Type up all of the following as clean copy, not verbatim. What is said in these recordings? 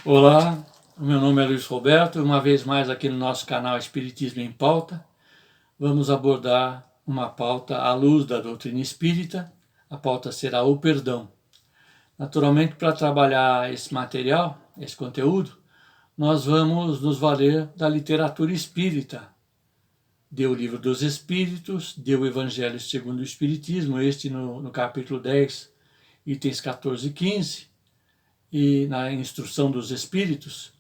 Olá, o meu nome é Luiz Roberto, uma vez mais aqui no nosso canal Espiritismo em Pauta. Vamos abordar uma pauta à luz da doutrina espírita. A pauta será o perdão. Naturalmente, para trabalhar esse material, esse conteúdo, nós vamos nos valer da literatura espírita. Deu o Livro dos Espíritos, deu o Evangelho segundo o Espiritismo, este no capítulo 10, itens 14 e 15, e na Instrução dos Espíritos,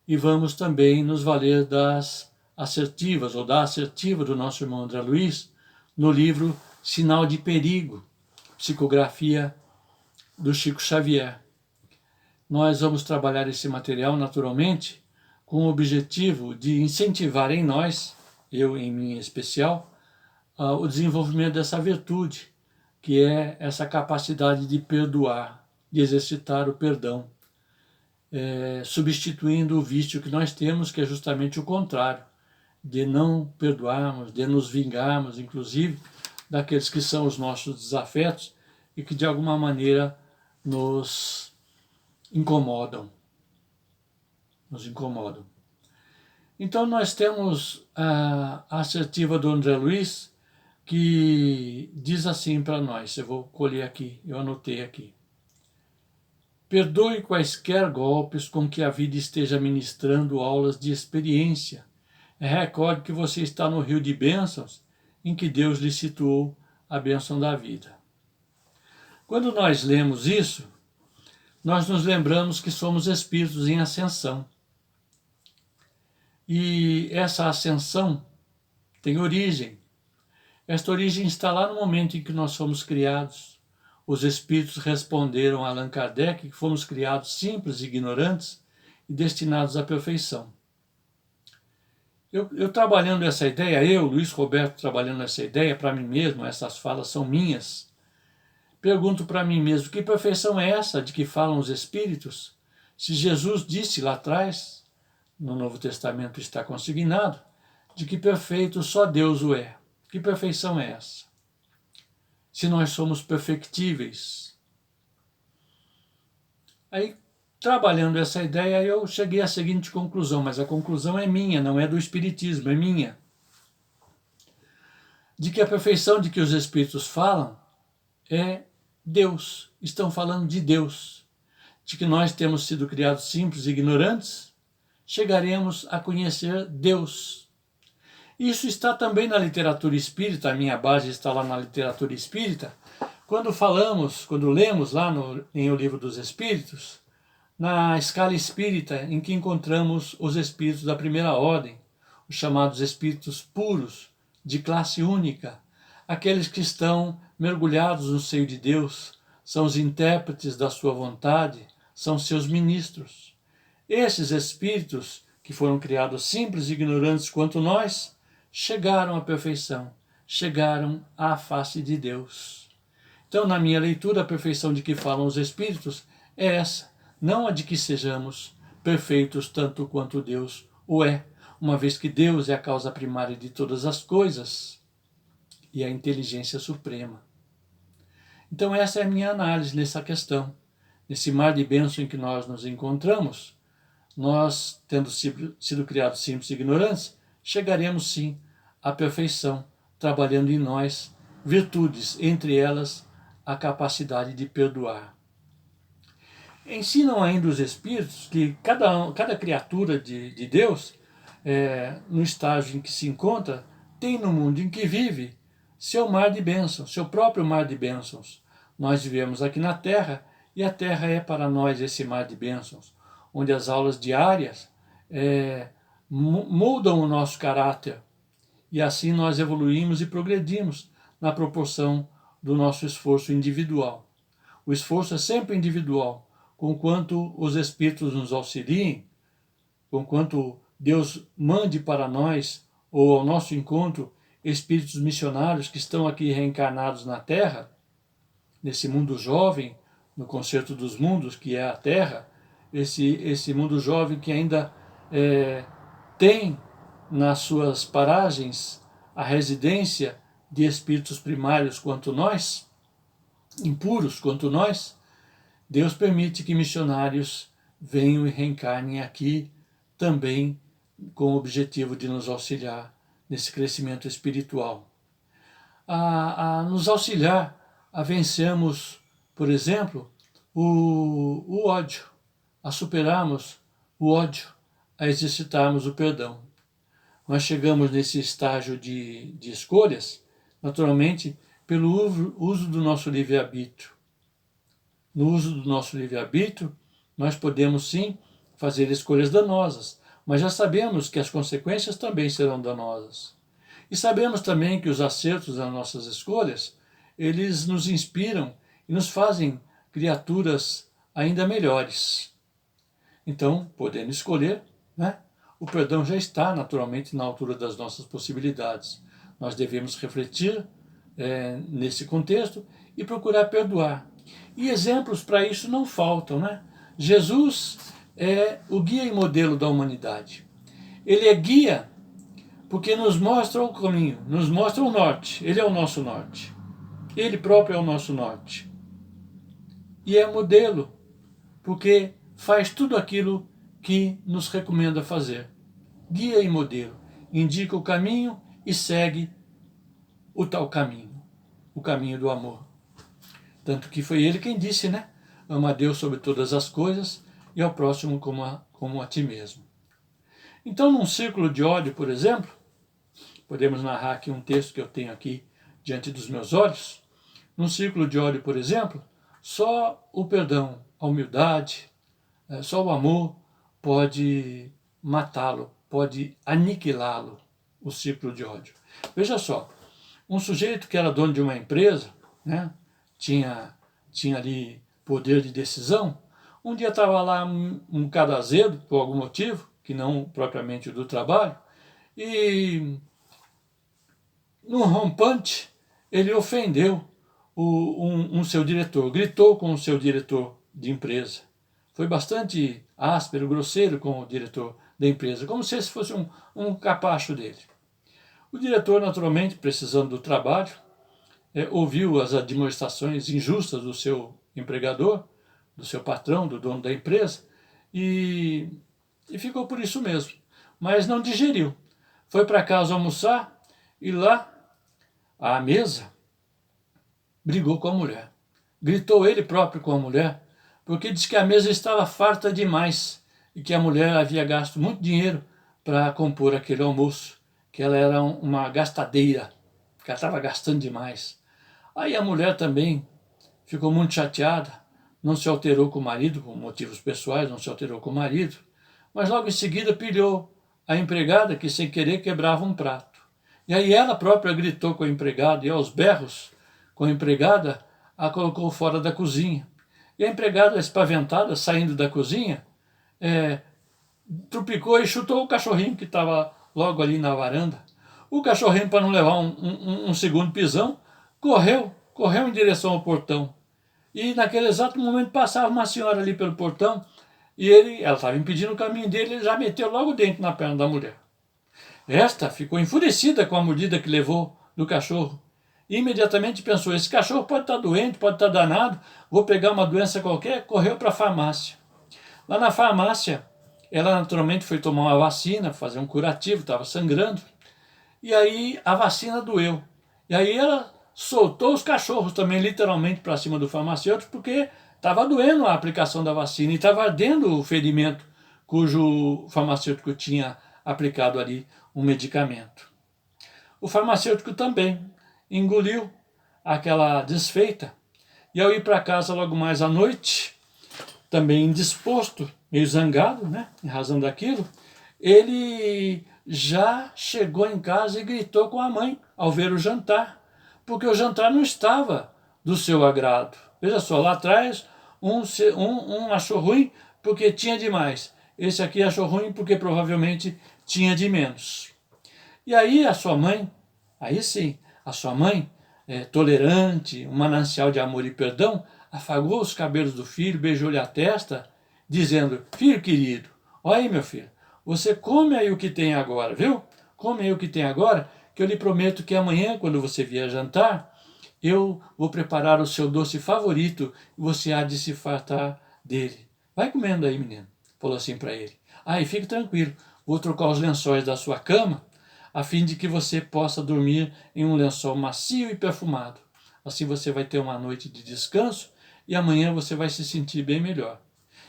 e vamos também nos valer das assertivas, ou da assertiva do nosso irmão André Luiz, no livro Sinal de Perigo, psicografia do Chico Xavier. Nós vamos trabalhar esse material, naturalmente, com o objetivo de incentivar em nós, eu em mim em especial, o desenvolvimento dessa virtude, que é essa capacidade de perdoar, de exercitar o perdão, substituindo o vício que nós temos, que é justamente o contrário, de não perdoarmos, de nos vingarmos, inclusive, daqueles que são os nossos desafetos e que de alguma maneira nos incomodam. Então nós temos a assertiva do André Luiz, que diz assim para nós, eu vou colher aqui, eu anotei aqui. Perdoe quaisquer golpes com que a vida esteja ministrando aulas de experiência. Recorde que você está no rio de bênçãos em que Deus lhe situou a bênção da vida. Quando nós lemos isso, nós nos lembramos que somos espíritos em ascensão. E essa ascensão tem origem. Esta origem está lá no momento em que nós fomos criados. Os espíritos responderam a Allan Kardec que fomos criados simples e ignorantes e destinados à perfeição. Eu trabalhando essa ideia, Luiz Roberto, trabalhando essa ideia para mim mesmo, essas falas são minhas, pergunto para mim mesmo, que perfeição é essa de que falam os espíritos? Se Jesus disse lá atrás, no Novo Testamento está consignado, de que perfeito só Deus o é. Que perfeição é essa? Se nós somos perfectíveis. Aí, trabalhando essa ideia, eu cheguei à seguinte conclusão, mas a conclusão é minha, não é do Espiritismo, é minha. De que a perfeição de que os Espíritos falam é Deus, estão falando de Deus. De que nós temos sido criados simples e ignorantes, chegaremos a conhecer Deus. Isso está também na literatura espírita, a minha base está lá na literatura espírita, quando lemos lá em O Livro dos Espíritos, na escala espírita em que encontramos os espíritos da primeira ordem, os chamados espíritos puros, de classe única, aqueles que estão mergulhados no seio de Deus, são os intérpretes da sua vontade, são seus ministros. Esses espíritos, que foram criados simples e ignorantes quanto nós, chegaram à perfeição, chegaram à face de Deus. Então, na minha leitura, a perfeição de que falam os Espíritos é essa, não a de que sejamos perfeitos tanto quanto Deus o é, uma vez que Deus é a causa primária de todas as coisas e a inteligência suprema. Então, essa é a minha análise nessa questão. Nesse mar de bênção em que nós nos encontramos, nós, tendo sido criados simples e ignorantes, chegaremos sim à perfeição, trabalhando em nós virtudes, entre elas a capacidade de perdoar. Ensinam ainda os Espíritos que cada criatura de Deus, no estágio em que se encontra, tem no mundo em que vive seu mar de bênçãos, seu próprio mar de bênçãos. Nós vivemos aqui na Terra e a Terra é para nós esse mar de bênçãos, onde as aulas diárias moldam o nosso caráter e assim nós evoluímos e progredimos na proporção do nosso esforço individual. O esforço é sempre individual, conquanto os Espíritos nos auxiliem, conquanto Deus mande para nós ou ao nosso encontro espíritos missionários que estão aqui reencarnados na Terra, nesse mundo jovem, no concerto dos mundos, que é a Terra, esse mundo jovem que ainda tem nas suas paragens a residência de espíritos primários quanto nós, impuros quanto nós, Deus permite que missionários venham e reencarnem aqui também com o objetivo de nos auxiliar nesse crescimento espiritual. A nos auxiliar a vencermos, por exemplo, o ódio, a superarmos o ódio, a exercitarmos o perdão. Nós chegamos nesse estágio de escolhas, naturalmente, pelo uso do nosso livre-arbítrio. No uso do nosso livre-arbítrio, nós podemos sim fazer escolhas danosas, mas já sabemos que as consequências também serão danosas. E sabemos também que os acertos das nossas escolhas, eles nos inspiram e nos fazem criaturas ainda melhores. Então, podendo escolher, né? O perdão já está naturalmente na altura das nossas possibilidades. Nós devemos refletir nesse contexto e procurar perdoar. E exemplos para isso não faltam, né? Jesus é o guia e modelo da humanidade. Ele é guia porque nos mostra o caminho, nos mostra o norte. Ele é o nosso norte. Ele próprio é o nosso norte. E é modelo porque faz tudo aquilo que nos recomenda fazer. Guia e modelo. Indica o caminho e segue o tal caminho. O caminho do amor. Tanto que foi ele quem disse, né? Ama a Deus sobre todas as coisas e ao próximo como a ti mesmo. Então, num círculo de ódio, por exemplo, podemos narrar aqui um texto que eu tenho aqui diante dos meus olhos. Num círculo de ódio, por exemplo, só o perdão, a humildade, só o amor pode matá-lo, pode aniquilá-lo, o círculo de ódio. Veja só, um sujeito que era dono de uma empresa, né, tinha ali poder de decisão, um dia estava lá um cara azedo, por algum motivo, que não propriamente do trabalho, e num rompante ele ofendeu um seu diretor, gritou com o seu diretor de empresa. Foi bastante áspero, grosseiro com o diretor da empresa, como se esse fosse um capacho dele. O diretor, naturalmente, precisando do trabalho, ouviu as admoestações injustas do seu empregador, do seu patrão, do dono da empresa, e ficou por isso mesmo. Mas não digeriu. Foi para casa almoçar e lá, à mesa, brigou com a mulher. Gritou ele próprio com a mulher, porque disse que a mesa estava farta demais e que a mulher havia gasto muito dinheiro para compor aquele almoço, que ela era uma gastadeira, que ela estava gastando demais. Aí a mulher também ficou muito chateada, não se alterou com o marido, por motivos pessoais, não se alterou com o marido, mas logo em seguida pilhou a empregada que sem querer quebrava um prato. E aí ela própria gritou com a empregada e aos berros com a empregada a colocou fora da cozinha. E a empregada espaventada, saindo da cozinha, trupicou e chutou o cachorrinho que estava logo ali na varanda. O cachorrinho, para não levar um segundo pisão, correu em direção ao portão. E naquele exato momento passava uma senhora ali pelo portão e ela estava impedindo o caminho dele, ele já meteu logo dentro na perna da mulher. Esta ficou enfurecida com a mordida que levou do cachorro. E imediatamente pensou, esse cachorro pode estar doente, pode estar danado, vou pegar uma doença qualquer, correu para a farmácia. Lá na farmácia, ela naturalmente foi tomar uma vacina, fazer um curativo, estava sangrando. E aí a vacina doeu. E aí ela soltou os cachorros também literalmente para cima do farmacêutico, porque estava doendo a aplicação da vacina e estava ardendo o ferimento cujo farmacêutico tinha aplicado ali um medicamento. O farmacêutico também engoliu aquela desfeita e ao ir para casa logo mais à noite, também indisposto, meio zangado, né, em razão daquilo, ele já chegou em casa e gritou com a mãe ao ver o jantar, porque o jantar não estava do seu agrado. Veja só, lá atrás um achou ruim porque tinha demais. Esse aqui achou ruim porque provavelmente tinha de menos. E aí a sua mãe, aí sim, a sua mãe, tolerante, um manancial de amor e perdão, afagou os cabelos do filho, beijou-lhe a testa, dizendo, filho querido, olha aí meu filho, você come aí o que tem agora, viu? Come aí o que tem agora, que eu lhe prometo que amanhã, quando você vier jantar, eu vou preparar o seu doce favorito e você há de se fartar dele. vai comendo aí, menino, falou assim para ele. E fique tranquilo, vou trocar os lençóis da sua cama, a fim de que você possa dormir em um lençol macio e perfumado. Assim você vai ter uma noite de descanso e amanhã você vai se sentir bem melhor.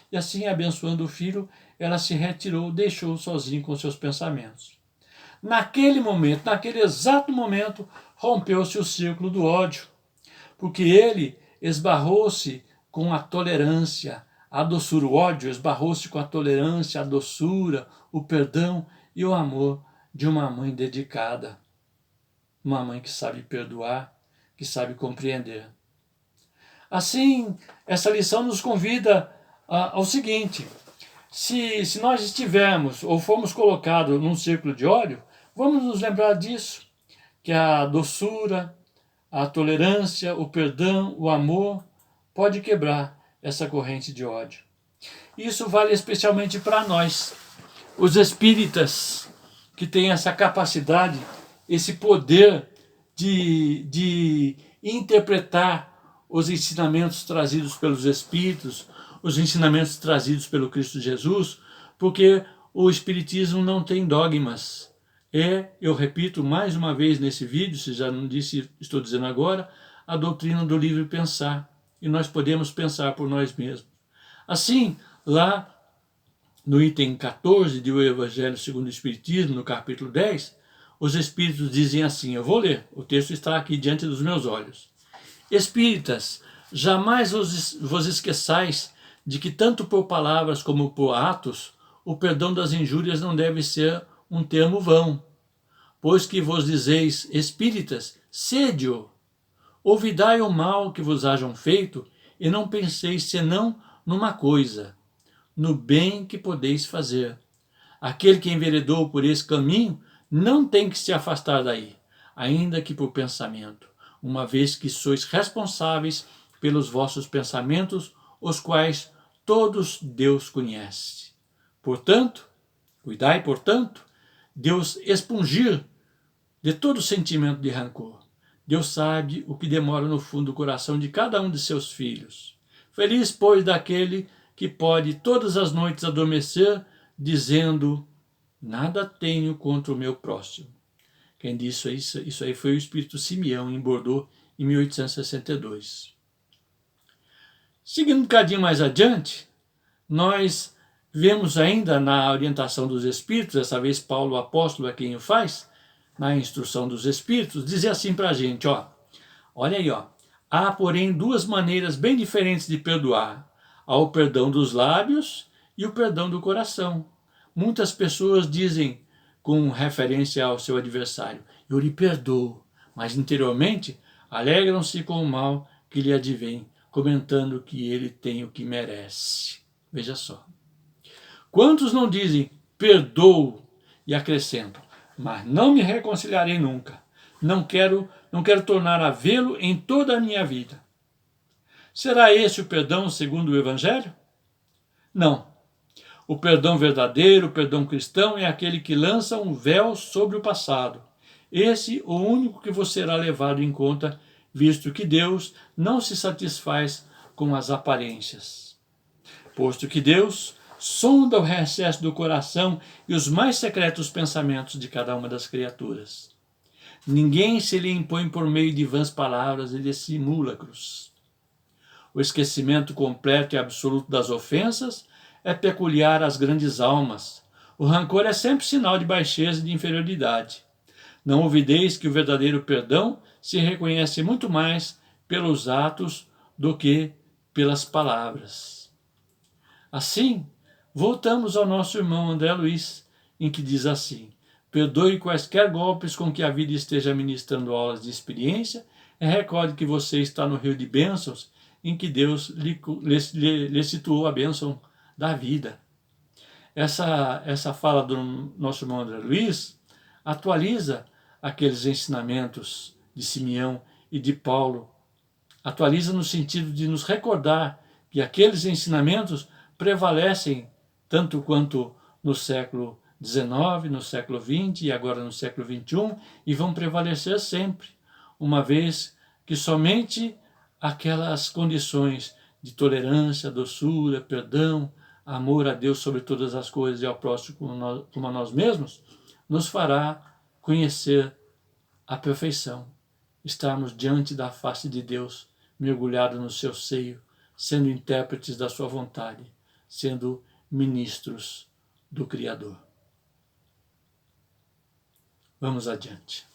E assim, abençoando o filho, ela se retirou, deixou-o sozinho com seus pensamentos. Naquele momento, naquele exato momento, rompeu-se o círculo do ódio, porque ele esbarrou-se com a tolerância, a doçura. O ódio esbarrou-se com a tolerância, a doçura, o perdão e o amor de uma mãe dedicada. Uma mãe que sabe perdoar, que sabe compreender. Assim, essa lição nos convida ao seguinte: se nós estivermos ou formos colocados num círculo de ódio, vamos nos lembrar disso, que a doçura, a tolerância, o perdão, o amor pode quebrar essa corrente de ódio. Isso vale especialmente para nós, os espíritas, que têm essa capacidade, esse poder de interpretar os ensinamentos trazidos pelos Espíritos, os ensinamentos trazidos pelo Cristo Jesus, porque o Espiritismo não tem dogmas. Eu repito mais uma vez nesse vídeo, se já não disse, estou dizendo agora, a doutrina do livre pensar. E nós podemos pensar por nós mesmos. Assim, lá no item 14 do Evangelho segundo o Espiritismo, no capítulo 10, os Espíritos dizem assim, eu vou ler, o texto está aqui diante dos meus olhos. Espíritas, jamais vos esqueçais de que tanto por palavras como por atos, o perdão das injúrias não deve ser um termo vão. Pois que vos dizeis, espíritas, sede-o. Ouvidai o mal que vos hajam feito, e não penseis senão numa coisa, no bem que podeis fazer. Aquele que enveredou por esse caminho não tem que se afastar daí, ainda que por pensamento, uma vez que sois responsáveis pelos vossos pensamentos, os quais todos Deus conhece. Portanto, cuidai, portanto, Deus expungir de todo sentimento de rancor. Deus sabe o que demora no fundo do coração de cada um de seus filhos. Feliz, pois, daquele que pode todas as noites adormecer, dizendo, nada tenho contra o meu próximo. Quem disse isso aí foi o Espírito Simeão, em Bordeaux, em 1862. Seguindo um bocadinho mais adiante, nós vemos ainda na orientação dos Espíritos, dessa vez Paulo, o apóstolo, é quem o faz, na instrução dos Espíritos, dizer assim para a gente, olha aí, há, porém, duas maneiras bem diferentes de perdoar. Há o perdão dos lábios e o perdão do coração. Muitas pessoas dizem, com referência ao seu adversário, eu lhe perdoo, mas interiormente alegram-se com o mal que lhe advém, comentando que ele tem o que merece. Veja só. Quantos não dizem, perdoo, e acrescentam, mas não me reconciliarei nunca. Não quero tornar a vê-lo em toda a minha vida. Será esse o perdão segundo o Evangelho? Não. O perdão verdadeiro, o perdão cristão, é aquele que lança um véu sobre o passado. Esse o único que vos será levado em conta, visto que Deus não se satisfaz com as aparências. Posto que Deus sonda o recesso do coração e os mais secretos pensamentos de cada uma das criaturas. Ninguém se lhe impõe por meio de vãs palavras e de simulacros. O esquecimento completo e absoluto das ofensas é peculiar às grandes almas. O rancor é sempre sinal de baixeza e de inferioridade. Não ouvideis que o verdadeiro perdão se reconhece muito mais pelos atos do que pelas palavras. Assim, voltamos ao nosso irmão André Luiz, em que diz assim, perdoe quaisquer golpes com que a vida esteja ministrando aulas de experiência e recorde que você está no rio de bênçãos em que Deus lhe situou a bênção da vida. Essa fala do nosso irmão André Luiz atualiza aqueles ensinamentos de Simeão e de Paulo. Atualiza no sentido de nos recordar que aqueles ensinamentos prevalecem tanto quanto no século XIX, no século XX e agora no século XXI, e vão prevalecer sempre, uma vez que somente aquelas condições de tolerância, doçura, perdão, amor a Deus sobre todas as coisas e ao próximo como a nós mesmos, nos fará conhecer a perfeição, estarmos diante da face de Deus, mergulhados no seu seio, sendo intérpretes da sua vontade, sendo ministros do Criador. Vamos adiante.